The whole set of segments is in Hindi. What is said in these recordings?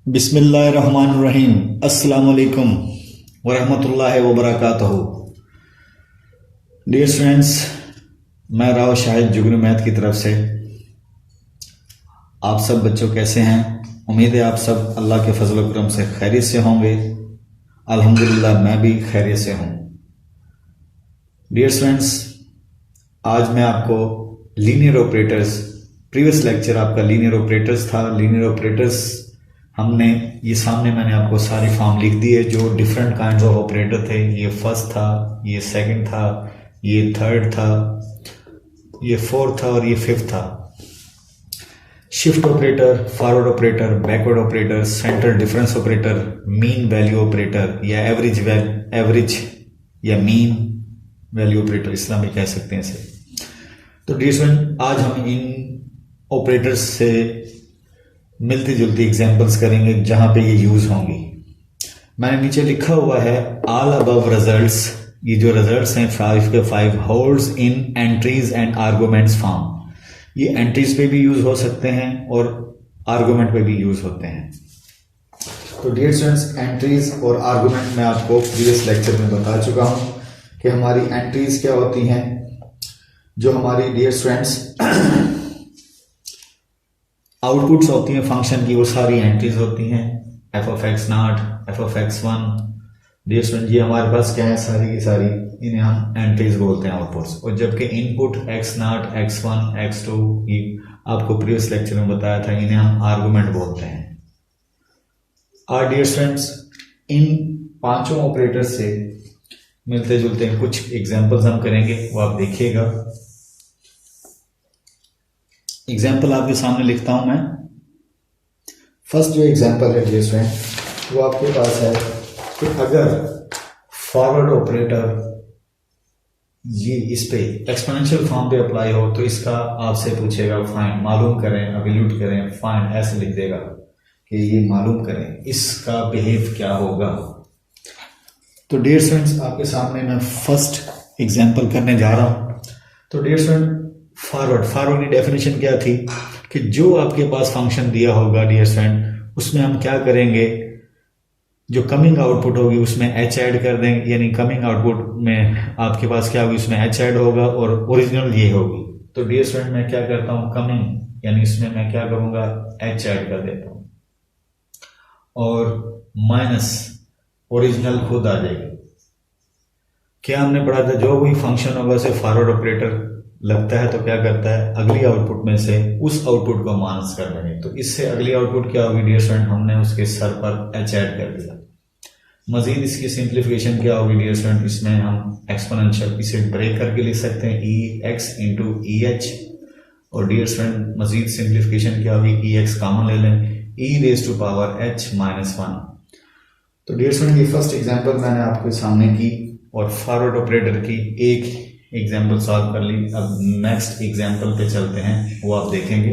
बिस्मिल्लाहिर्रहमानिर्रहीम। अस्सलामुअलैकुम वरहमतुल्लाहि वबरकातुहू। डियर स्टूडेंट्स, मैं राव शाहिद जुगनू मैथ की तरफ से। आप सब बच्चों कैसे हैं? उम्मीद है आप सब अल्लाह के फजल व करम से खैरियत से होंगे। अल्हम्दुलिल्लाह मैं भी खैरियत से हूँ। डियर स्टूडेंट्स, आज मैं आपको लीनियर ऑपरेटर्स, प्रीवियस लेक्चर आपका लीनियर ऑपरेटर्स था। लीनियर ऑपरेटर्स हमने ये सामने मैंने आपको सारी फॉर्म लिख दी है जो डिफरेंट काइंड्स ऑफ ऑपरेटर थे। ये फर्स्ट था, ये सेकंड था, ये थर्ड था, ये फोर्थ था और ये फिफ्थ था। Shift operator, forward operator, backward operator, centre difference operator, mean value operator या एवरेज या मीन वैल्यू ऑपरेटर, इस्लाम में कह सकते हैं इसे। तो डियर स्टूडेंट, आज हम इन ऑपरेटर्स से मिलती जुलती एग्जांपल्स करेंगे जहां पे ये यूज होंगी। मैंने नीचे लिखा हुआ है ऑल अबव रिजल्ट्स। ये जो रिजल्ट्स हैं 5 के 5 holds in entries and arguments form. ये एंट्रीज पे भी यूज हो सकते हैं और आर्गुमेंट पे भी यूज होते हैं। तो डियर स्टूडेंट्स, एंट्रीज और आर्गुमेंट मैं आपको प्रीवियस लेक्चर में बता चुका हूं कि हमारी एंट्रीज क्या होती हैं। जो हमारी डियर स्टूडेंट्स आउटपुट्स होती हैं फंक्शन की, वो सारी एंट्रीज होती हैं। F of x not, f of x one. Dear student, ये हमारे पास क्या है, सारी की सारी इन्हें हम एंट्रीज बोलते हैं, आउटपुट्स। और जबकि input x not, x one, x two, ये आपको प्रीवियस लेक्चर में बताया था, इन्हें हम आर्गुमेंट बोलते हैं। और डियर स्टूडेंट्स, इन पांचों ऑपरेटर से मिलते जुलते कुछ एग्जाम्पल्स हम करेंगे, वो आप देखिएगा। एग्जाम्पल आपके सामने लिखता हूं मैं। फर्स्ट जो एग्जाम्पल है डियर स्टूडेंट, वो आपके पास है कि अगर फॉरवर्ड ऑपरेटर ये इस पे एक्सपोनेंशियल फॉर्म पे अप्लाई हो तो इसका आपसे पूछेगा फाइंड, मालूम करें, एवल्यूट करें, फाइंड, ऐसे लिख देगा कि ये मालूम करें इसका बिहेव क्या होगा। तो डियर स्टूडेंट्स, आपके सामने मैं फर्स्ट एग्जाम्पल करने जा रहा हूं। तो डियर स्टूडेंट, फॉरवर्ड की डेफिनेशन क्या थी कि जो आपके पास फंक्शन दिया होगा डियर स्टूडेंट, उसमें हम क्या करेंगे, जो कमिंग आउटपुट होगी उसमें एच ऐड कर देंगे। यानी कमिंग आउटपुट में आपके पास क्या होगी, उसमें एच ऐड होगा और ओरिजिनल ये होगी। तो डियर स्टूडेंट, मैं क्या करता हूं, कमिंग यानी इसमें मैं क्या करूंगा, एच ऐड कर देता हूं और माइनस ओरिजिनल खुद आ जाएगी। क्या हमने पढ़ा था, जो कोई फंक्शन होगा उसे फॉरवर्ड ऑपरेटर लगता है तो क्या करता है, अगली आउटपुट में से उस आउटपुट को माइनस कर देंगे। तो इससे अगली आउटपुट क्या होगी डियर स्टूडेंट, हमने उसके सर पर एच ऐड कर दिया। मजीद इसकी सिंप्लीफिकेशन क्या होगी डियर स्टूडेंट, इसमें हम एक्सपोनेंशियल इसे ब्रेक करके लिख सकते हैं, E X into E H. और डियर स्टूडेंट, मजीद सिंप्लीफिकेशन क्या होगी, ई एक्स कॉमन ले लें, E raise to power H minus one. तो डियर स्टूडेंट, ये फर्स्ट एग्जाम्पल मैंने आपके सामने की और फॉरवर्ड ऑपरेटर की एक एग्जाम्पल सॉल्व कर ली। अब नेक्स्ट एग्जाम्पल पे चलते हैं, वो आप देखेंगे।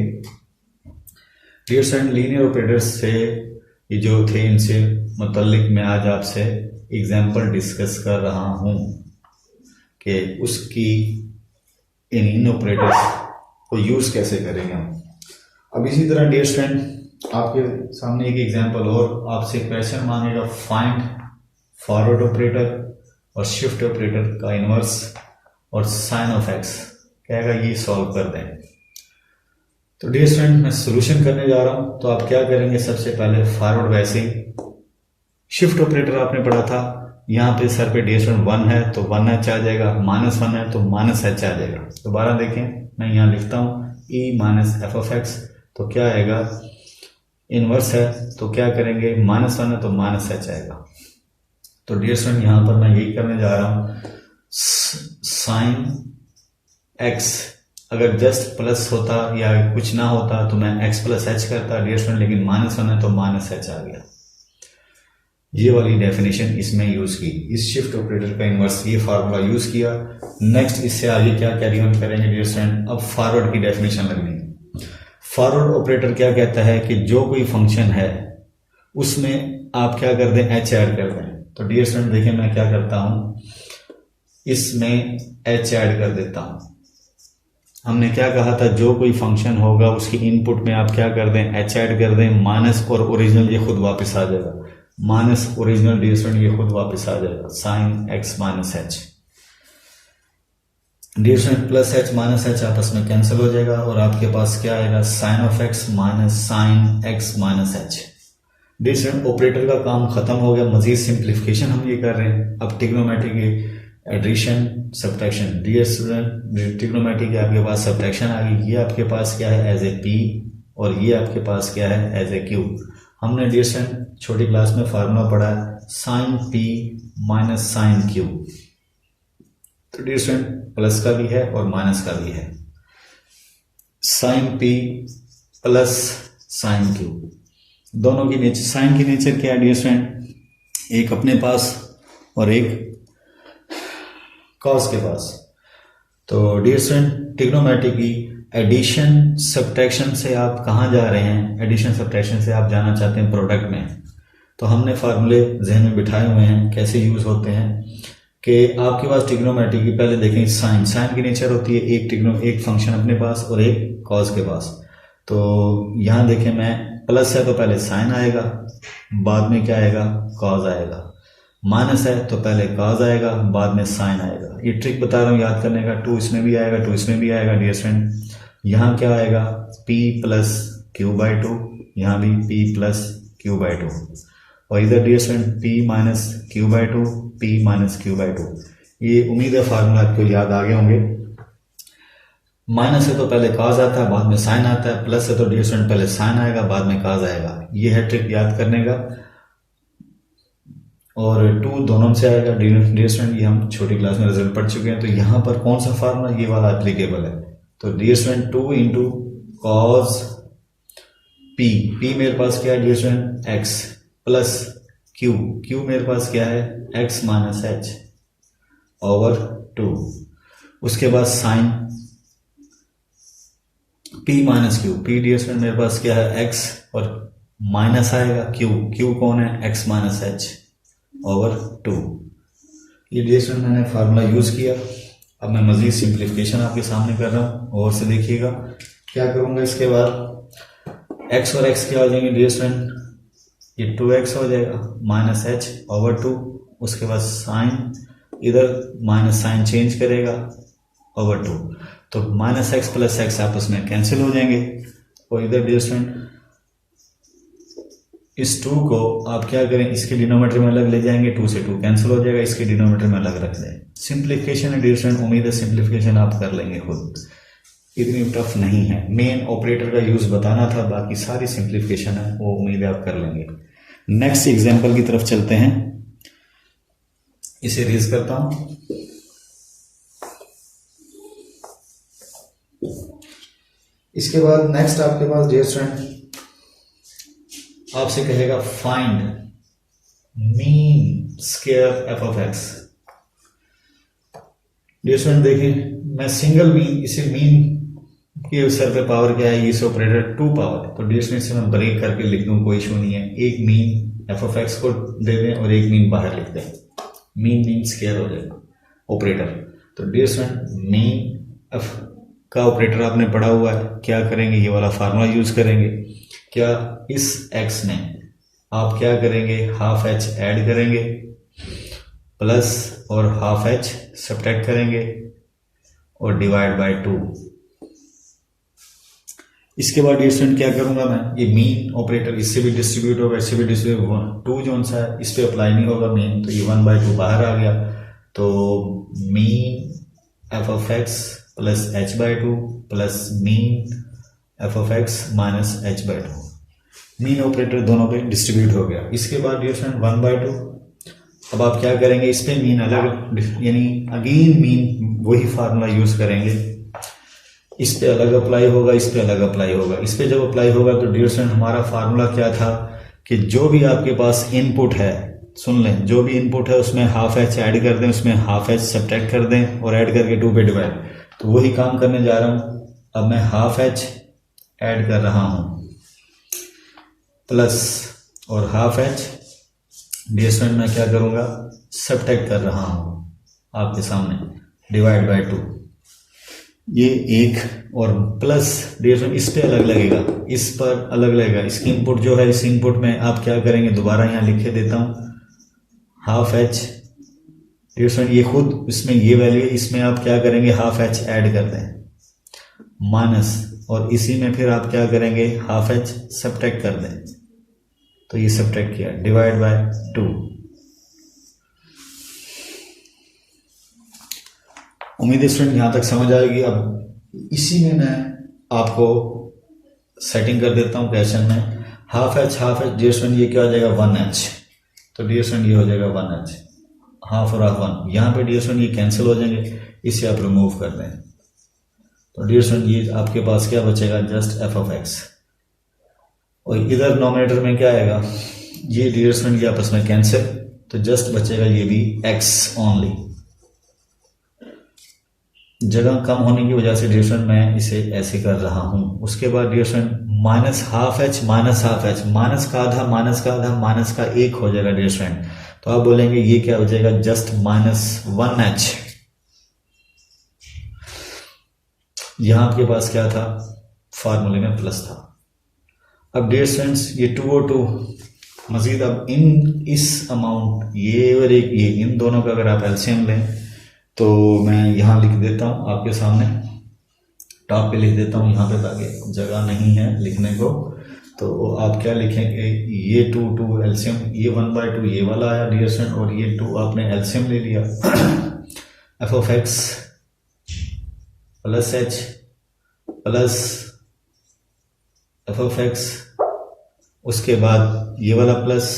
डियर स्टूडेंट, लीनियर ऑपरेटर्स से ये जो थे इनसे मुतल्लिक मैं आज आपसे एग्जाम्पल डिस्कस कर रहा हूं कि उसकी इन ऑपरेटर्स को यूज कैसे करेंगे हम। अब इसी तरह डियर स्टूडेंट, आपके सामने एक एग्जाम्पल और आपसे क्वेश्चन मांगेगा, फाइंड फॉरवर्ड ऑपरेटर और शिफ्ट ऑपरेटर का इनवर्स और साइन ऑफ एक्स, कहेगा ये सॉल्व कर दें। तो डियर स्टूडेंट, मैं सॉल्यूशन करने जा रहा हूं। तो आप क्या करेंगे, सबसे पहले फॉरवर्ड वैसे ही, शिफ्ट ऑपरेटर आपने पढ़ा था, यहां पे सर पे डियर स्टूडेंट 1 है तो 1 एच आ जाएगा, माइनस 1 है तो माइनस एच आ जाएगा। दोबारा देखें, मैं यहां लिखता हूं E minus F of x, तो क्या आएगा, इनवर्स है तो क्या करेंगे, माइनस 1 है तो माइनस एच आएगा। तो डियर स्टूडेंट, यहां पर मैं यही करने जा रहा हूं, साइन एक्स अगर जस्ट प्लस होता या कुछ ना होता तो मैं एक्स प्लस एच करता डियर स्टूडेंट, लेकिन माइनस 1 है तो माइनस एच आ गया। ये वाली डेफिनेशन इसमें यूज की, इस शिफ्ट ऑपरेटर का इनवर्स ये फार्मूला यूज किया। नेक्स्ट इससे आगे क्या कैरी ऑन करेंगे डियर स्टूडेंट, अब फॉरवर्ड की डेफिनेशन लगनी है। फॉरवर्ड ऑपरेटर क्या कहता है कि जो कोई फंक्शन है उसमें आप क्या कर दें, एच ऐड कर दें। तो डियर स्टूडेंट देखिए, मैं क्या करता हूं, इसमें एच ऐड कर देता हूं। हमने क्या कहा था, जो कोई फंक्शन होगा उसकी इनपुट में आप क्या कर दें, एच ऐड कर दें, माइनस और ओरिजिनल ये खुद वापस आ जाएगा, माइनस ओरिजिनल डियर स्टूडेंट ये खुद वापस आ जाएगा, sine x minus h. Dear student plus h minus h आपस में कैंसिल हो जाएगा और आपके पास क्या आएगा, sine of x minus sine x minus h. Dear student operator का काम खत्म हो गया, मजीद सिंप्लीफिकेशन हम ये कर रहे हैं। अब ट्रिग्नोमेट्री की addition subtraction, dear student trigonometry के आपके पास सब्ट्रैक्शन आ गई, ये आपके पास क्या है एज ए पी और ये आपके पास क्या है एज ए क्यू। हमने डियर स्टूडेंट छोटी क्लास में फार्मूला पढ़ा है sine p minus sine q. तो डियर स्टूडेंट प्लस का भी है और माइनस का भी है, sine p plus sine q, दोनों की नेचर, साइन की नेचर क्या है डियर स्टूडेंट, एक अपने पास और एक कॉस के पास। तो डियर स्टूडेंट ट्रिग्नोमेट्री की एडिशन सब्ट्रैक्शन से आप कहाँ जा रहे हैं, एडिशन सब्ट्रैक्शन से आप जाना चाहते हैं प्रोडक्ट में। तो हमने फार्मूले जहन में बिठाए हुए हैं, कैसे यूज होते हैं कि आपके पास ट्रिग्नोमेट्री की पहले देखें साइन, साइन की नेचर होती है एक फंक्शन अपने पास और एक कॉस के पास। तो यहाँ देखें मैं प्लस है तो पहले साइन आएगा, बाद में क्या आएगा कॉस आएगा, माइनस है तो पहले कॉस आएगा बाद में साइन आएगा। ये ट्रिक बता रहा हूँ याद करने का, 2 इसमें भी आएगा 2 इसमें भी आएगा डियर स्टूडेंट। यहाँ क्या आएगा p प्लस क्यू बाई 2, यहाँ भी p प्लस क्यू बाई 2 और इधर dear student p minus q by 2, p minus q by 2। ये उम्मीद है फार्मूला आपको याद आ गए होंगे। माइनस है तो पहले कॉस आता है बाद में साइन आता है, प्लस है तो डियर स्टूडेंट पहले साइन आएगा बाद में कॉस आएगा। ये है ट्रिक याद करने का और 2 दोनों से आएगा डियर स्टूडेंट, ये हम छोटी क्लास में रिजल्ट पढ़ चुके हैं। तो यहाँ पर कौन सा फार्मूला, ये वाला एप्लीकेबल है। तो dear student 2 into cos p, p मेरे पास क्या है dear student x, plus q, q मेरे पास क्या है एक्स माइनस एच ओवर 2, उसके बाद साइन p minus q, p dear student मेरे पास क्या है एक्स और माइनस आएगा क्यू, क्यू कौन है एक्स माइनस एच ओवर 2। ये डियर स्टूडेंट मैंने फार्मूला यूज किया। अब मैं मजीद सिंप्लीफिकेशन आपके सामने कर रहा हूँ और से देखिएगा क्या करूंगा। इसके बाद x और x क्या हो जाएंगे डियर स्टूडेंट, ये 2x हो जाएगा माइनस एच ओवर 2, उसके बाद साइन इधर माइनस साइन चेंज करेगा ओवर 2, तो माइनस एक्स प्लस एक्स आपस में कैंसिल हो जाएंगे और इधर डियर स्टूडेंट इस 2 को आप क्या करें, इसके डिनोमीटर में अलग ले जाएंगे, 2 से 2 कैंसिल हो जाएगा, इसके डिनोमीटर में अलग रख दें। सिंप्लीफिकेशन है डियर स्टूडेंट, उम्मीद है सिंप्लीफिकेशन आप कर लेंगे खुद, इतनी टफ नहीं है। मेन ऑपरेटर का यूज बताना था, बाकी सारी सिंप्लीफिकेशन है वो उम्मीद है आप कर लेंगे। नेक्स्ट एग्जाम्पल की तरफ चलते हैं, इसे रेज करता हूं। इसके बाद नेक्स्ट आपके पास डियर स्टूडेंट आपसे कहेगा find mean square f of x. Dear student देखें मैं सिंगल मीन, इसे मीन के सर पे पावर क्या है, इस ऑपरेटर 2 पावर है, तो डियर स्टूडेंट इसे मैं ब्रेक करके लिख दूं, कोई इशू नहीं है। एक मीन एफ ऑफ एक्स को दे दें और एक मीन बाहर लिख दें, मीन स्क्वायर हो जाएगा ऑपरेटर। तो डियर स्टूडेंट मीन एफ का ऑपरेटर आपने पढ़ा हुआ है, क्या करेंगे ये वाला फार्मूला यूज करेंगे। क्या इस x में आप क्या करेंगे, हाफ h ऐड करेंगे प्लस और हाफ h सब्ट्रैक्ट करेंगे और डिवाइड बाय 2। इसके बाद डियर स्टूडेंट क्या करूंगा मैं, ये मीन ऑपरेटर इससे भी डिस्ट्रीब्यूट होगा, इससे भी डिस्ट्रीब्यूट होगा, 2 जो सा है इस पे अप्लाई नहीं होगा मीन, तो ये 1/2 बाहर आ गया। तो mean F of x plus h/2 plus mean F of x minus h/2, mean operator दोनों पे डिस्ट्रीब्यूट हो गया। इसके बाद डियर स्टूडेंट 1/2, अब आप क्या करेंगे, इस पे मीन अलग, यानी अगेन मीन वही फार्मूला यूज करेंगे, इस पे अलग अप्लाई होगा, इस पे अलग अप्लाई होगा। इस पे जब अप्लाई होगा तो डियर स्टूडेंट हमारा फार्मूला क्या था कि जो भी आपके पास इनपुट है, सुन लें, जो भी इनपुट है उसमें हाफ h ऐड कर दें, उसमें हाफ h सब्ट्रैक्ट कर दें और ऐड करके 2 पे डिवाइड, तो वही काम करने जा रहा हूं। अब मैं हाफ h ऐड कर रहा हूं प्लस और हाफ h डियर स्टूडेंट मैं क्या करूंगा, सब्ट्रैक्ट कर रहा हूं आपके सामने, डिवाइड बाय 2। ये एक और प्लस डियर स्टूडेंट इस पे अलग लगेगा, इस पर अलग लगेगा। इसकी इनपुट जो है, इस इनपुट में आप क्या करेंगे, दोबारा यहाँ लिख के देता हूँ हाफ एच। डियर स्टूडेंट ये खुद इसमें ये वैल्यू है, इसमें आप क्या करेंगे, हाफ एच ऐड कर दें माइनस, और इसी में फिर आप क्या करेंगे, हाफ एच सब्ट्रैक्ट कर दें। तो ये सब्ट्रैक्ट किया, डिवाइड बाय 2। उम्मीद है स्टूडेंट यहां तक समझ आएगी। अब इसी में मैं आपको सेटिंग कर देता हूं क्वेश्चन में। हाफ एच डियर स्टूडेंट ये क्या हो जाएगा, 1h। तो डियर स्टूडेंट ये हो जाएगा 1h, हाफ और हाफ 1। यहाँ पे डियर स्टूडेंट ये कैंसिल हो जाएंगे, इसे आप रिमूव कर दें। तो डियर स्टूडेंट ये आपके पास क्या बचेगा, जस्ट एफ ऑफ एक्स। और इधर नॉमिनेटर में क्या आएगा, ये डियर स्टूडेंट ये आपस में कैंसिल, तो जस्ट बचेगा ये भी एक्स ओनली। जगह कम होने की वजह से डियर स्टूडेंट मैं इसे ऐसे कर रहा हूं। उसके बाद dear student minus half h, minus का आधा, माइनस का 1 हो जाएगा डियर स्टूडेंट। तो आप बोलेंगे ये क्या हो जाएगा, जस्ट -1h। यहां आपके पास क्या था, फार्मूले में प्लस था। अब डियर स्टूडेंट्स ये 2 और 2 मजीद, अब इस अमाउंट ये और एक ये, इन दोनों का अगर आप एलसीएम लें तो मैं यहाँ लिख देता हूँ आपके सामने, टॉप पे लिख देता हूँ यहाँ पे, ताकि जगह नहीं है लिखने को। तो आप क्या लिखेंगे, ये 2 एलसीएम, ये 1/2 ये वाला आया डियर स्टूडेंट, और ये 2 आपने एलसीएम ले लिया। F of x plus H plus f of x, उसके बाद ये वाला प्लस,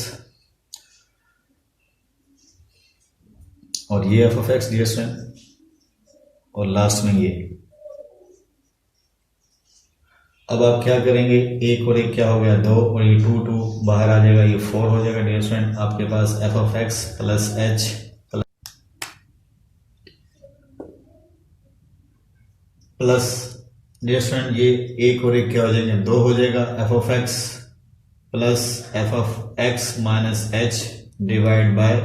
और ये f of x dear student, और लास्ट में ये। अब आप क्या करेंगे, एक और एक क्या हो गया, 2, और ये 2 बाहर आ जाएगा, ये 4 हो जाएगा डियर स्टूडेंट। आपके पास F of x plus H plus dear student ये एक और एक क्या हो जाएंगे, 2 हो जाएगा। F of x plus f of x minus h divide by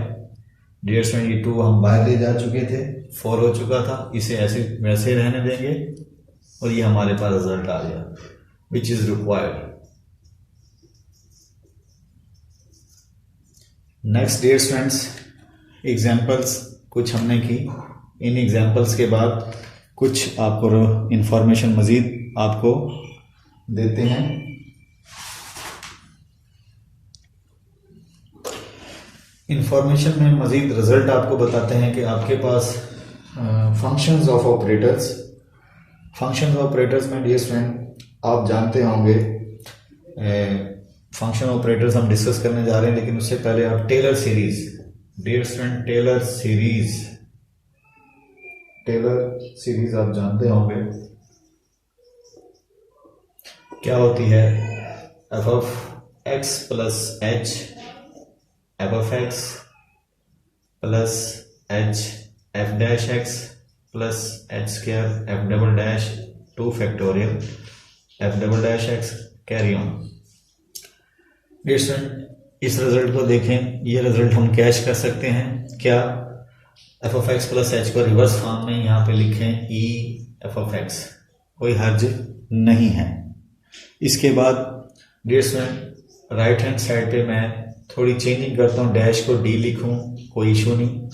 dear student ये 2 हम बाहर ले जा चुके थे, 4 हो चुका था, इसे ऐसे वैसे रहने देंगे, और ये हमारे पास रिजल्ट आ गया which is required. Next dear students, examples कुछ हमने की। इन एग्जाम्पल्स के बाद कुछ आपको इंफॉर्मेशन मजीद आपको देते हैं। इंफॉर्मेशन में मजीद रिजल्ट आपको बताते हैं कि आपके पास फंक्शंस ऑफ ऑपरेटर्स में डियर स्टूडेंट आप जानते होंगे, फंक्शन ऑपरेटर्स हम डिस्कस करने जा रहे हैं, लेकिन उससे पहले आप Taylor series dear student, Taylor series आप जानते होंगे क्या होती है। F of x plus h, f of x plus h f dash x plus h square f double dash 2 factorial f double dash x carry on. Dear student इस रिजल्ट को देखें, ये रिजल्ट हम कैश कर सकते हैं क्या, F of x plus H को रिवर्स फॉर्म में यहाँ पे लिखें ई एफ ऑफ एक्स, कोई हर्ज नहीं है। इसके बाद dear student right hand side पे मैं थोड़ी चेंजिंग करता हूँ, डैश को डी लिखूँ, कोई इशू नहीं,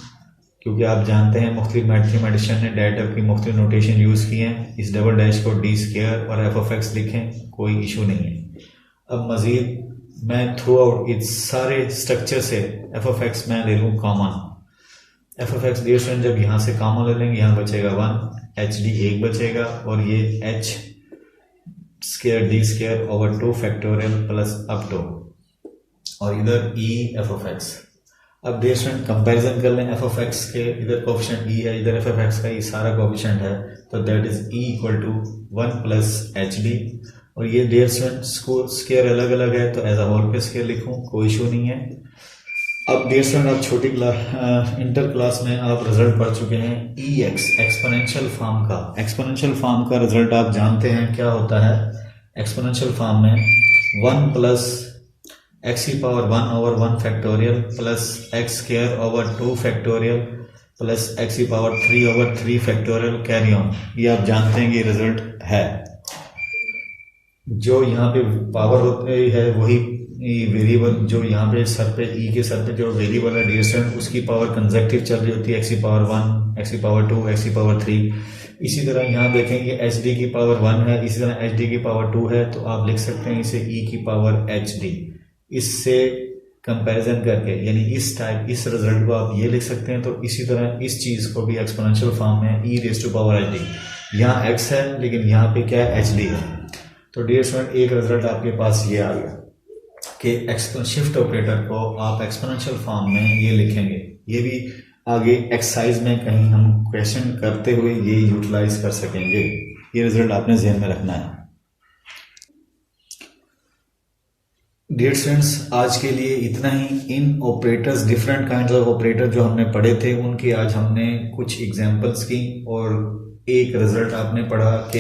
क्योंकि आप जानते हैं मुख्तलिफ मैथमेटिशियन ने डेरिवेटिव की मुख्तलिफ नोटेशन यूज़ की हैं। इस डबल डैश को डी स्क्वायर और एफ ऑफ एक्स लिखें, कोई इशू नहीं है। अब मज़ीद मैं थ्रू आउट इस सारे स्ट्रक्चर से एफ ऑफ एक्स मैं ले लूँ common. F of x dear student जब यहाँ से कॉमन ले लेंगे, यहाँ बचेगा 1, एच डी 1 बचेगा, और ये h square d square over 2 factorial plus up to, और इधर ई एफ ऑफ एक्स। अब डियर स्टूडेंट कंपैरिजन कर लें, एफ ऑफ एक्स के इधर कोफिशिएंट ई है, इधर एफ ऑफ एक्स का ये सारा कोफिशिएंट है, तो that is e equal to 1 प्लस एच डी। और ये डियर स्टूडेंट स्क्वायर अलग अलग है, तो एज अ होल पे स्क्वायर लिखूं, कोई इशू नहीं है। अब डियर स्टूडेंट आप छोटी क्लास इंटर क्लास में आप रिजल्ट पढ़ चुके हैं ई एक्स एक्सपोनेंशियल फॉर्म का रिजल्ट आप जानते हैं क्या होता है। एक्सपोनेंशियल फॉर्म में 1 प्लस एक्स की power 1 over 1 factorial plus x square over 2 factorial plus x⁻³ factorial carry on, ये आप जानते हैं कि रिजल्ट है। जो यहाँ पे पावर होती है वही वेरिएबल, जो यहाँ पे सर पे ई के सर पे जो वेरिएबल है डियर स्टूडेंट, उसकी पावर कंजक्टिव चल रही होती है x⁻1 x⁻2 x⁻3। इसी तरह यहाँ देखेंगे एच डी की पावर 1 है, इसी तरह एच डी की पावर 2 है, तो आप लिख सकते हैं इसे ई की पावर एच डी। इससे कंपैरिजन करके यानी इस रिजल्ट को आप ये लिख सकते हैं। तो इसी तरह इस चीज को भी एक्सपोनेंशियल फॉर्म में e⁻⁻ यहाँ x है लेकिन यहाँ पे क्या है एच डी है। तो डियर स्टूडेंट एक रिजल्ट आपके पास ये आ गया कि शिफ्ट ऑपरेटर को आप एक्सपोनेंशियल फॉर्म में ये लिखेंगे। ये भी आगे एक्सरसाइज में कहीं हम क्वेश्चन करते हुए ये यूटिलाइज कर सकेंगे। ये रिजल्ट आपने ध्यान में रखना है। डियर स्टूडेंट्स आज के लिए इतना ही। In operators, different kinds of operator जो हमने पढ़े थे उनकी आज हमने कुछ एग्जांपल्स की और एक रिजल्ट आपने पढ़ा कि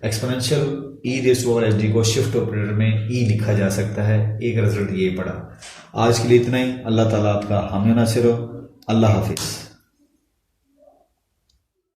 एक्सपोनेंशियल e⁻⁻ को शिफ्ट ऑपरेटर में e लिखा जा सकता है। एक रिजल्ट ये पढ़ा। आज के लिए इतना ही। अल्लाह ताला आपका हामी नासिर हो। अल्लाह हाफिज।